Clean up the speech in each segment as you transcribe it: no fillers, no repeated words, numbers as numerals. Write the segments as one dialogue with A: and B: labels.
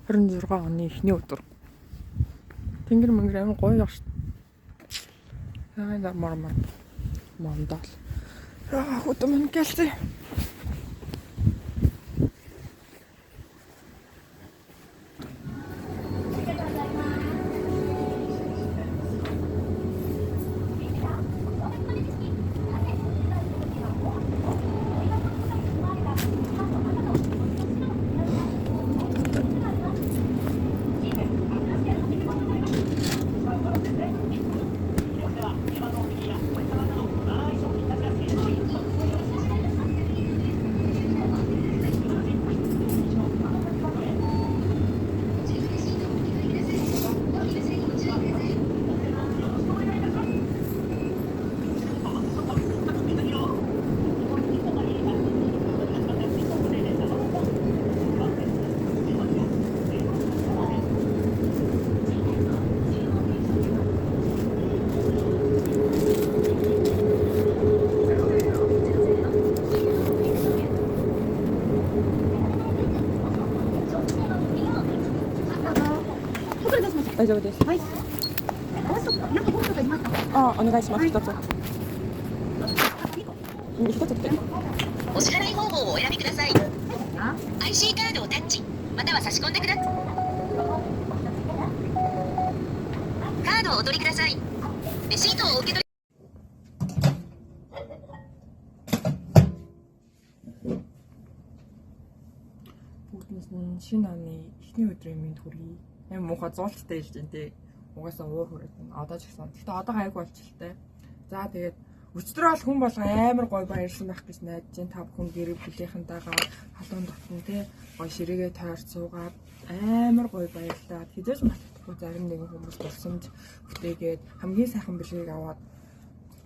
A: 26 оны эхний өдөр. Тэнгэр мэнгэр амар гоё явж. Аа мармар. Мандал. Хөтөн мэн гэлтэй.大丈夫です。はい。あ、お願いします。一つ。一つって。
B: お支払い方法をお選びください。IC カードをタッチ、または差し込んでください。カードをお取りください。レシートをお受け取り。
A: Бүгднээс нь шинэ оны эхний өдрийн минь төргий. Амар муухай зуулттай хэлж дээ тий. Угаасаа уур хүрээд байна. Одоо ч гэсэн. Гэтэ одоо гайгүй болчихлоо. За тэгээд өчтөр бол хүн болго амар гоё баярлсан байх гэж найдаж байна. Та бүхэн гэр бүлийнхэнтэйгээ халуун дотн тий гоё ширээгээ тойрч суугаад амар гоё баярлаад хизээж мартахгүй зарим нэгэн хүмүүс дурсамж бүтээгээд хамгийн сайхан бэлгийг аваад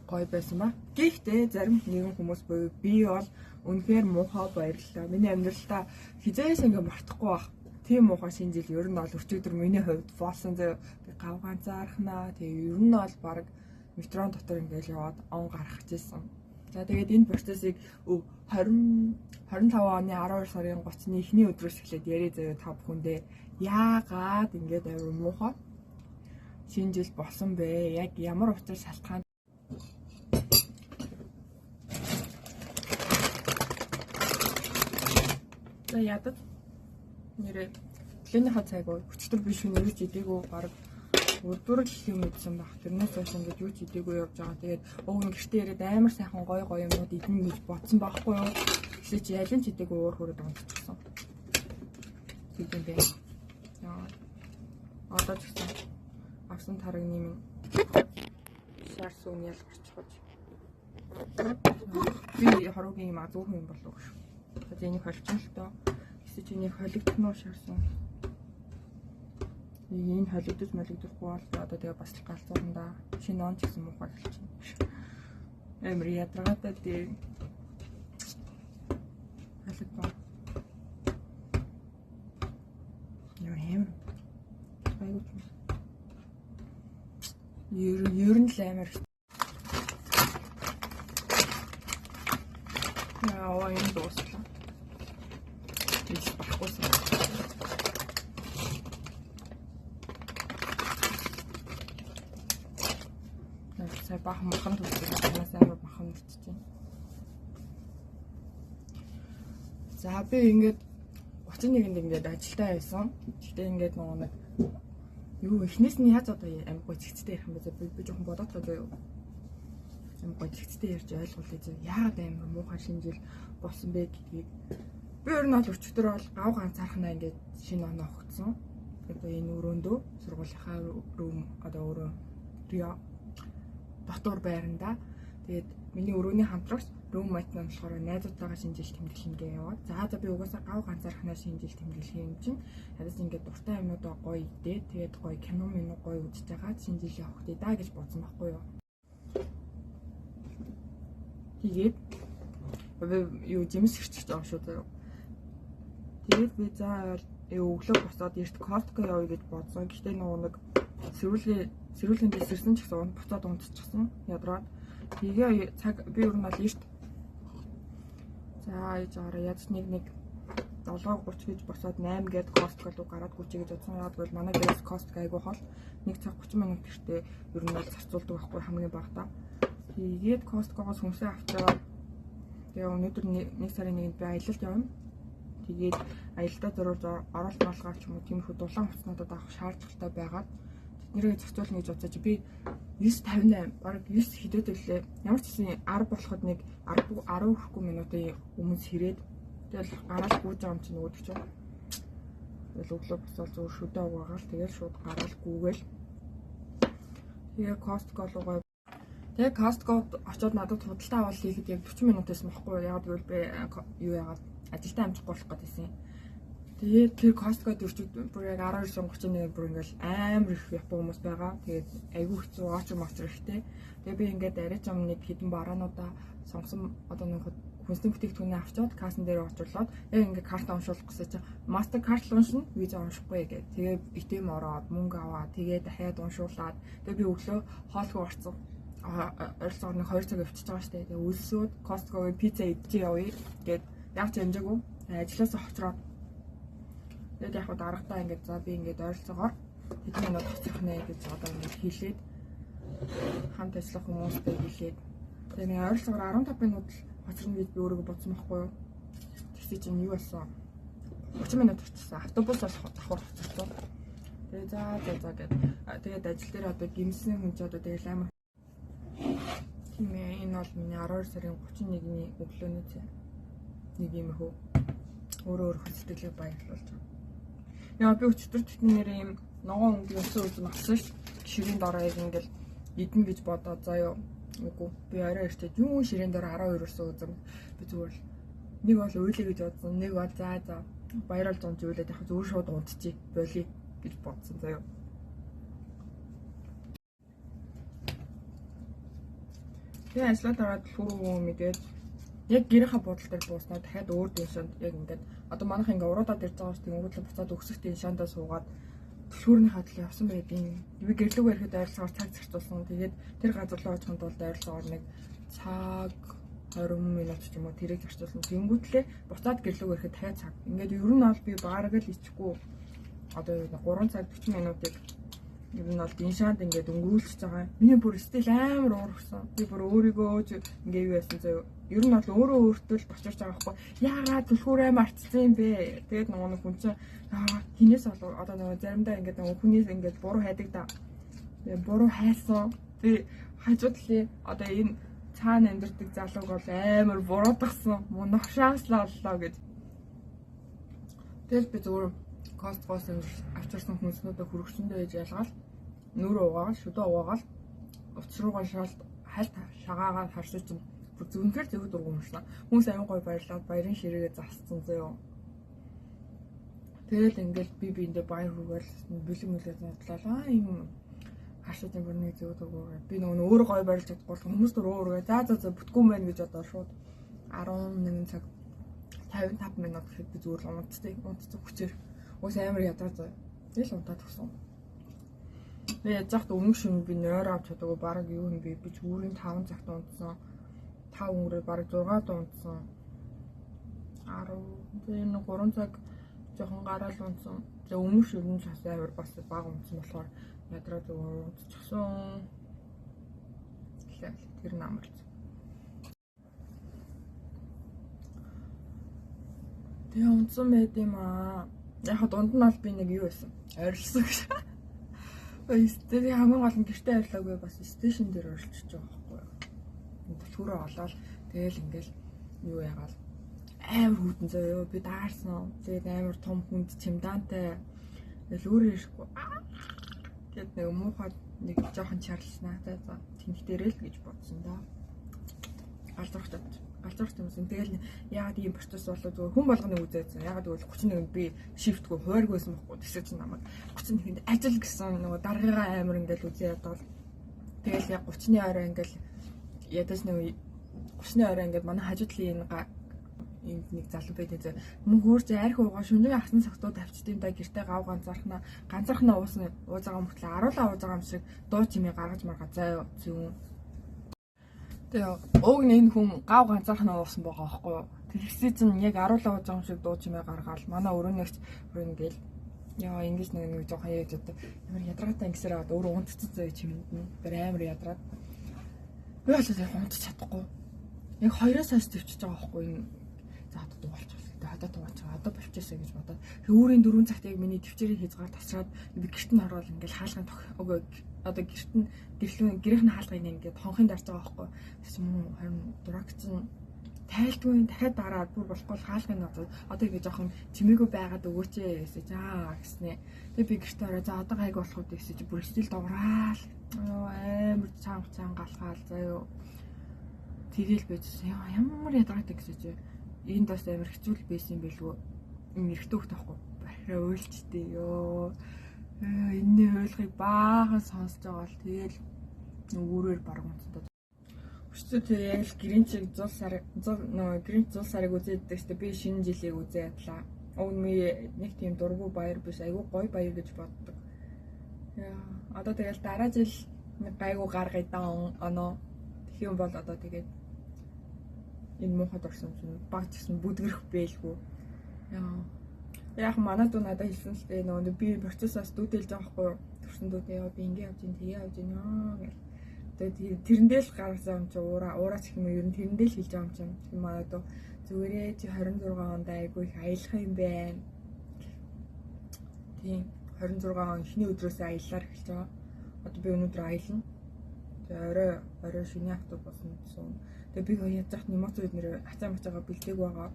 A: гоё байсан ба. Гэхдээ зарим нэгэн хүмүүс буюу би бол үнэхээр муухай баярлалаа. Миний амьдралдаа хизээс ингээ мартахгүй байх. Тийм муухай шинэ жил ер нь бол өчигдөр миний хувьд болсон зөө би гав ганцаархнаа. Тэгээ ер нь бол баг метрон дотор ингээл яваад он гарах гэсэн. За тэгээд энэ процессыг 25 оны 12 сарын 30-ны эхний өдрөөс эхлээд ярий заяа та бүхэндээ яагаад ингээд авир муухай шинэ жил болсон бэ? Яг ямар учир шалтгаан За ядад нэрээ планийнхаа цаг өчтөр биш үү юу ч идээгүй баг өдөр л юм идсэн баг. Тэрнээс хойш ингээд юу ч идээгүй явж байгаа. Тэгээд уг нь гэртээ ирээд амар сайхан гоё юмнууд идэнэ гэж бодсон байхгүй юу? Тэсээ чи ялын ч идээгүй уур хүрээд унтчихсан. Тийм бэ. Яа. Одоо ч гэсэн авсан тарагны минь шар сүүн ял гарчихж. Би хороогийн юм азуух юм болов уу? Тэгээд энийг холчихсон л доо. Эсвэл энийг холигдно шарсан. Энэ холигдож молигдохгүй бол одоо тэгээ бас л галзуурна да. Шинэ он ч гэсэн муухай хэлчихнэ. Эмри ядрагатай дээ. Холигдоо. Яа Айгуу. Ер нь л амар. Яа, энэ дуусла. Биш баггүйсэн. Сая бахан махан төгсөж байгаа амар махан үлдчихэв. За би ингээд 31-нд ингээд ажилдаа байсан. Тэгтээ ингээд нэг юу эхнээс нь яаж одоо амар гой зэгцтэй ярих юм бэ? Би жоохон бодоод байгаа юу. Амар гой зэгцтэй ярьж ойлгуулъя зэ. Яагаад амар муухай шинжил болсон бэ гэдгийг. Би ер нь бол өчтөр бол гав ганцаархнаа ингээд шинэ оноо өгсөн. Одоо энэ өрөөндөө сургуулийнхаа рүүм одоо өөрөө Рио дотор байранда. Тэгээд миний өрөөний хамтрагч руммейт нь болохоор найзуудтайгаа шинжил тэмдэглэнэ гэж яваад. За би угаасаа гав ганцаархнаа шинжил тэмдэглэх юм чинь ядаж ингээд дуртай юмнуудаа гоё идээ. Тэгээд гоё кино минь гоё үзэж байгаа шинжил явах дээ да гэж бодсон байхгүй юу. Тэгээд юу жимс хэрчиж байгаа шүү дээ. Тэгээд би за өглөө босоод эрт Costco явъя гэж бодсон. Гэхдээ нэг сэрүүлэн дэсэрсэн ч гэсэн буцаад унтчихсан. Ядраад. Тэгээ цаг би ер нь бол эрт за яж аваараа яаж нэг 7:30 гэж босоод 8 гээд Costco руу гараад гүчээ гэж бодсон. Яг бол манай дээрээс Costco айгуу хол 1 цаг 30 минут гэртээ ер нь бол зарцуулдаг байхгүй хамгийн багадаа. Тэгээд Costco-гоос хүнсээ авчаад тэгээ өнөөдөр 1 сарын 1-нд би аялалд явна. Тэгээд аялалдаа зориулж оролт малгай ч юм уу тиймэрхүү дулаан хувцснуудад авах шаардлагатай байгаад тэднэрийг зохицуулна гэж бодсоо чи би 9:58 бараг 9 хэдэд өглөө ямар ч гэсэн 10 болоход нэг 10 хүрэхгүй минутын өмнө сэрээд тэгэл гараад гүйж байгаа юм чинь нөгөөдөг чинь. Тэгэл өглөө босоод зөв шүдэ угаагаал тэгэл шууд гараад гүүгээл. Тэгээ Costco руу тэгээ Costco-д очиод надад худалдаа аваад хийхэд яг 40 минут байсан байхгүй юу? Яг гэвэл би юу яагаад ажилдаа амжихгүй болох гэдсэн. Тэгээд тэр Costco-д өрчөд бүр яг 19:31 бүр ингээл амар их япон хүмүүс байгаа. Тэгээд айгүй хэцүү очир ихтэй. Тэгээд би ингээд арай ч юм нэг хідэн бараануудаа сонгосон одоо нэг хүнсний бүтээгдэхүүнээ авчаад кассан дээр очирлоод яг ингээд карт уншуулах гэсэн чинь MasterCard уншина, Visa уншихгүй гэдэг. Тэгээд итэм ороод мөнгө аваад тэгээд дахиад уншуулад тэгээд би өглөө хоолгүй орцсон. Ойролцоогоор нэг 2 цаг явчихж байгаа штэ. Тэгээд өлсөөд Costco-гийн пицца идэж явъя гэд яг ч хэмжээгүй ажилласаа хоцроод тэгээд яг дарагтаа ингээд за би ингээд ойролцоогоор хэдэн минут хоцрох нэ гэж одоо ингээд хэлээд хамт ажиллах хүмүүстэй хэлээд тэгээд нэг ойролцоогоор 15 минут хоцрно гэж би өөрийгөө бодсон байхгүй юу. Тэгсээ чинь юу болсон? 30 минут очсон. Автобусаар давхар хоцорсон. Тэгээд за гэд тэгээд ажил дээр одоо гимсэн хүн ч одоо тэгээд амар тийм ээ энэ бол миний 12 сарын 31-ний өглөөний цай. Нэг юм хөө өөрөө сэтгэлээ баярлуулж байгаа. Яа би өчтөр тэтнэр юм ногоон өнгө өсөн үзэн авсан ш. Ширийн дороо яг ингээл идэн гэж бодоод заяа. Үгүй би орой ирчээд юу ширийн дороо 12 өсөн үзэн би зүгээр л нэг бол уйлээ гэж бодсон. Нэг бол за баярлуулж байгаа зүйлээд яг зүгээр шууд унтчих болий гэж бодсон заяа. Тэгээ ажлаад ороод хүрүү мэдээд яг гэрийнхаа бодол дээр бууснаа дахиад өөр дэшэнд яг ингээд одоо манайх ингээ уруудаад ирж байгаа ш тийм өнгөдлө буцаад өгсөхдөө шандаа суугаад төлхүүрийнхаа төлөө явсан байдیں۔ Би гэрлүүг ирэхэд ойролцоогоор цаг зарцуулсан. Тэгээд тэр газар руу очихын тулд ойролцоогоор нэг цаг 20 минут ч юм уу тэрийг зарцуулсан. Тэнгүүтлээ буцаад гэрлүүг ирэхэд дахиад цаг. Ингээд ер нь бол би баараг л ичихгүй одоо 3 цаг 40 минутыг ер нь бол диншаанд ингээд өнгөрүүлчихэж байгаа. Миний бүр стил амар уурсан. Би бүр өөрийгөө ингээ юу яасан заяа. Ер нь бол өөрөө өөртөө л бочирч байгаа байхгүй. Яагаад түлхүүрээ марцсан юм бэ? Тэгээд нөгөө хүн чинь хинээс болов одоо нөгөө заримдаа ингээд нөгөө хүнээс ингээд буруу хайдаг да. Тэгээд буруу хайсан. Би хажуудлаа одоо энэ цаана амьдэрдэг залууг бол амар буруутгасан. Мунахшааслаа боллоо гэж. Тэгэл би зүгээр Costco-с авчирсан хүнснүүдээ хүрэгчэндээ ээж ялгаал. Нүрээ угаагаал, шүдэ угаагаал. Уцруугаа шаалт хальт шагаагаад харшиж чинь зүнхээр зөв дургуумшлаа. Хүмүүс аян гой баярлаад баярын ширээгээ засцсан заяа. Тэгэл ингээл би биэндээ баяр хүргээл бэлэн мөлөө задлаа. Ийм харшиж юм бүр нэг зөв дургуугаа. Би нөгөө өөр гой баярлж чадахгүй хүмүүс дөр өөргөө за бүтггүй мэн гэж одоо шууд 11 цаг 55 минут гэхэд би зүгээр унтцсан хүчээр ус амар ядраа заа. Тэгэл унтаад өгсөн. Би яаж захт өмнө шөнө би нойр авч чадаагүй баг юу юм бэ? Би зүгээр 5 цагт унтсан. 5 өнгөрөө баг 6-д унтсан. 10 тийм 3 цаг жоохон гараал унтсан. Тэгээ өмнө шөнө ч амар бас баг унтсан болохоор ядраа зүгээр унтчихсан. Тэр намарч. Тэгээ унтсан байд юм аа. Яг дунд нь бол би нэг юу байсан? Ойрлсон гэж. Тэгээ хамгийн гол нь гэртээ ойрлоогүй бас стейшн дээр ойрлчихж байгаа байхгүй юу. Төлхөөрөө олоод тэгээл ингээл юу ягаал амар хүйтэн заяа би даарсан. Тэгээд амар том хүнд чемдантай. Тэгэл өөрөө ирэхгүй. Гэт нэг муухай нэг жоохон чарлснаа. За тэнх дээрээ л гэж бодсон да. Галзуурхтаа юмсан. Тэгэл яагаад ийм процесс болоо зүгээр хүн болгоны үзээсэн. Яагаад гэвэл 31-нд би шифтгүй хуургүйсэн байхгүй. Тэсэж чинь намайг 31-нд ажил гэсэн нөгөө даргыгаа амар ингээл үзээ ядвал. Тэгэл яг 30-ны орой ингээл ядаж нэг 30-ны орой ингээд манай хажуудлын энд нэг залуу байдаг. Мөн хөөрч арх уугаа шүнжээ асан цагтууд тавьчдیں۔ Да гэртээ гав ганцаархнаа уусан ууж байгаа мөртлөө аруулаа ууж байгаа юм шиг дуу чимээ гаргаж маргаа заа зүүн. Тэгээ уг нэг хүн гав ганцаархнаа уусан байгаа байхгүй юу. Тэгсэн чинь яг аруулаа уужаа юм шиг дуу чимээ гаргаал. Манай өрөөнийгч ингээл яа ингэж нэг жоохон яаж одоо ямар ядаргаатай ингэсээр аваад өөрөө унтцсан зөө чимэнд нь. Тэр амар ядраад. Би бол яг унтчих чадахгүй. Яг 2-оос хойш төвчж байгаа байхгүй энэ. За одоо дуусчих. Одоо дуусчих. Одоо болчихсон гэж бодоод. Өөрийн 4 цагт яг миний төвчээрийг хийзгаар тасраад би гэрт нь орвол ингээл хаалгын одоо гэрт нь гэрийн хаалгыг ингээд хонхын дарж байгаа байхгүй. Тэгсэн мөн харин дурагч нь тайлдгүй дахиад дараад бүр болохгүй хаалгын нууцад одоо ингэ жоохон чимээгүй байгаад өгөөч гэсэн гэснээ. Тэгээ би гэрт ороо за одоо гайг болох уу гэсэн чи бүр стил дуграал. Амар чанга галхаал заяо. Тэгэл байжсэн. Ямар ядаргатай гэсэн чи энд бас амар хэцүү байсан байлгүй. Энэ эрэгтэй хөх таахгүй. Бахираа уйлчтэй ёо. Энэний ойлгыг баахан сонсож байгаа бол тэгэл өөрөөр баг унцдаг. Өчтөр тэг яг л гэринчиг 100 сарыг үзээддэг штэ би шинэ жилийг үзээ ядлаа. Өвнми нэг тийм дургу баяр биш айгүй гоё баяр гэж боддог. Яа одоо тэгэл дараа жил нэг гайгүй гаргая даа оноо. Тэгэх юм бол одоо тэгээд энэ муухад орсон чинь баг гэсэн бүдгэрх бэлгүй. Яа яг манай дүү надад хэлсэн л дээ нөгөө би процессаас дүүтэлж байгаа хгүй төрсөн дүүтэй яа би ингэ явж ин тэгээ явж ин гэх. Тэгээд тэрэндээ л гаргасан юм чи уураач гэх юм ер нь тэрэндээ л хэлж байгаа юм чи. Тийм манай дүү зүгээрээ чи 26 онд айгүй их аялах юм байна. Тийм 26 он эхний өдрөөсөө аяллаар эхэлж байгаа. Одоо би өнөөдөр аялна. Тэгээ орой шөнийн автобус болсон. Тэгээ би яаж яах юм эмоц үднэр хацаа мацаага бэлдээг байгаа.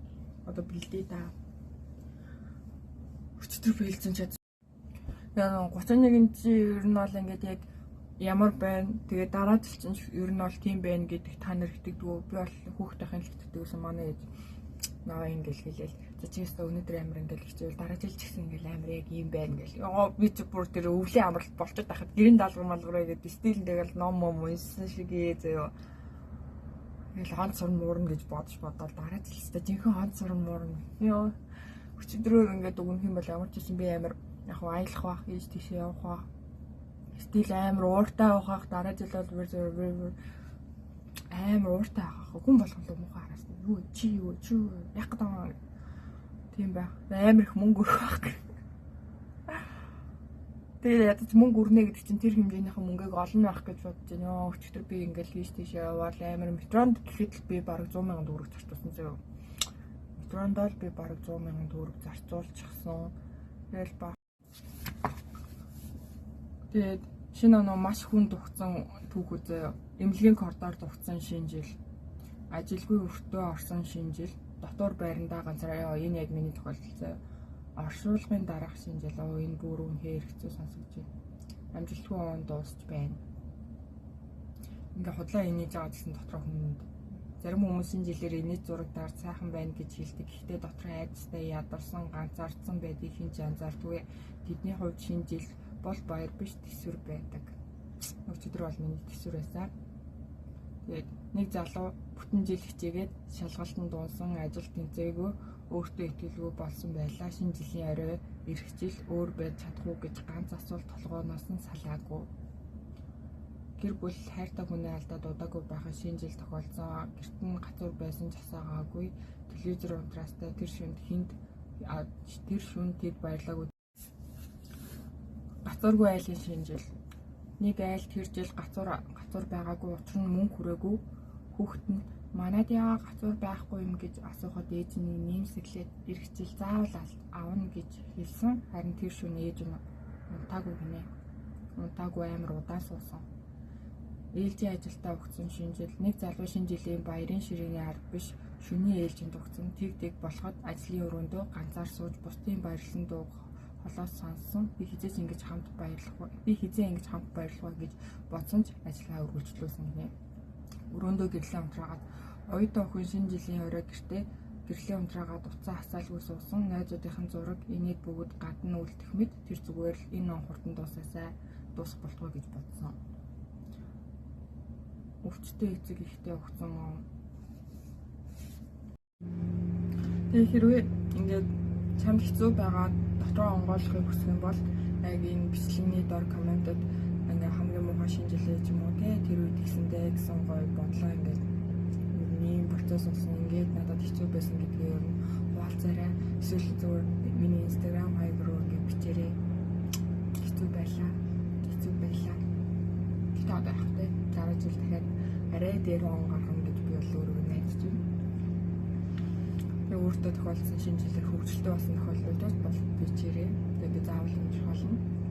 A: Одоо бэлдээ та. Өчтөр бэлдсэн чад. Яа 31-ний чи ер нь бол ингээд яг ямар байна. Тэгээ дараа жил чинь ер нь бол тийм байна гэдэг та нар итгэдэггүй. Би бол хүүхдийнхээ л итгэдэгсэн манай ээж наа ингээл хэлээл. За чи өстө өнөөдөр амар ингээл хичээл дараа жил ч гэсэн ингээл амар яг юм байна гэл. Яа би ч бүр тэр өвлийн амралт болчиход байхад гэрэн даалгар малгараа гэдэг стилэн тэгэл ном унсан шиг зөө. Ингээл ганц сурн муурна гэж бодож бодоод дараа жил өстө жинхэнэ ганц сурн муурна. Яа өчигдрөө ингээд өгөх юм бол ямар ч юм би амар яг аялах бах гэж тийшээ явах бах. Стил амар ууртай байхах дараа жил бол амар ууртай байхах хүн болгон муухай хараас юу чи яг гэдэг тийм байх амар их мөнгө өрөх байх. Тэгээд ядаж мөнгө өрнө гэдэг чинь тэр хэмжээнийхэн мөнгөийг олно байх гэж бодож байна. Йоо өчигдөр би ингээл хийж тийшээ яваад амар метронд гэхэд л би бараг 100,000 төгрөг зарцуулсан зөө. Метронд л би бараг 100,000 төгрөг зарцуулчихсан. Тэгэл ба. Тэгээд шинэ оноо маш хүн дугцсан түүх үзээ. Эмнэлгийн коридор дугцсан шинэ жил. Ажилгүй өртөө орсон шинэ жил. Дотор байрандаа ганцаараа энэ яг миний тохиолдол заяа. Оршуулгын дараах шинэ жил энэ бүр үнхээр хэцүү сонсогч байна. Амжилтгүй он дуусч байна. Ингээ худлаа инээж байгаа гэсэн дотроо хүнд. Зарим хүмүүс энэ жилээр инээж зурагтаар сайхан байна гэж хэлдэг. Гэхдээ дотроо айдастай ядарсан, ганцаардсан байдгийг хинч анзаардгүй. Тэдний хувьд шинэ жил бол баяр биш төсвөр байдаг. Өчигдөр бол миний төсвөр байсан. Тэгээд нэг залуу бүтэн жил хичээгээд шалгалтанд дууссан, ажил тэнцээгүй, өөртөө итгэлгүй болсон байлаа. Шинэ жилийн орой ирэх жил өөр байж чадах уу гэж ганц асуулт толгооноос нь салаагүй. Гэр бүл хайртай хүнээ алдаад удаагүй байхад шинэ жил тохиолдсон. Гэрт нь гацуур байсан ч асаагагүй. Телевизор унтраастай тэр шүнд тэд баярлаагүй. Гацуургүй айлын шинэ жил. Нэг айл тэр жил гацуур байгаагүй учир нь мөнгө хүрээгүй. Хүүхэд нь манайд яа гацуур байхгүй юм гэж асуухад ээж нь нэмсэглээд ирэх жил заавал авна гэж хэлсэн. Харин тэр шөнө ээж нь унтаагүй гинэ. Унтаагүй амар удаан суусан. Ээлжийн ажилдаа өгсөн шинэ жил. Нэг залуу шинэ жилийн баярын ширээний ард биш шөнийн ээлжинд өгсөн. Тэг болоход ажлын өрөөндөө ганцаар сууж бусдын баярлсан дуу холоос сонссон. Би хизээ ингэж хамт баярлах гэж бодсон ч ажлаа үргэлжлүүлсэн гинэ. Өрөөндөө гэрлээ унтраагаад оюутан охин шинэ жилийн орой гэрлээ унтраагаад уцаа хасаалгүй суусан. Найзуудынхын зураг энийг бүгд гадна үлдэх мэд тэр зүгээр л энэ он хурдан дуусах болтгоо гэж бодсон. Өвчтөе эцэг ихтэй өгсөн. Тэгээ хэрвээ ингээд чамд хэцүү байгаа дотроо онгойлохыг хүсэх юм бол яг энэ бичлэгний дор комментод ингээ хамгийн муухай шинжилгээ ч юм уу тэр үед хийсэндээ гэсэн гоё бодлоо ингээд ийм процесс болсон ингээд надад хэцүү байсан гэдгийг ер нь хуваалцаарай. Эсвэл зүгээр миний Instagram хаяг руу ингээд бичээрэй. Хэцүү байлаа. Гэтэ одоо яг тэ дараа жил дахиад арай дээр он гаргана гэж би бол өөрөө найдаж байна. Би өөртөө тохиолдсон шинэ жилээр хөвгөлтэй болсон тохиолдлуудад бол бичээрэй. Тэгээ би заавал унших болно.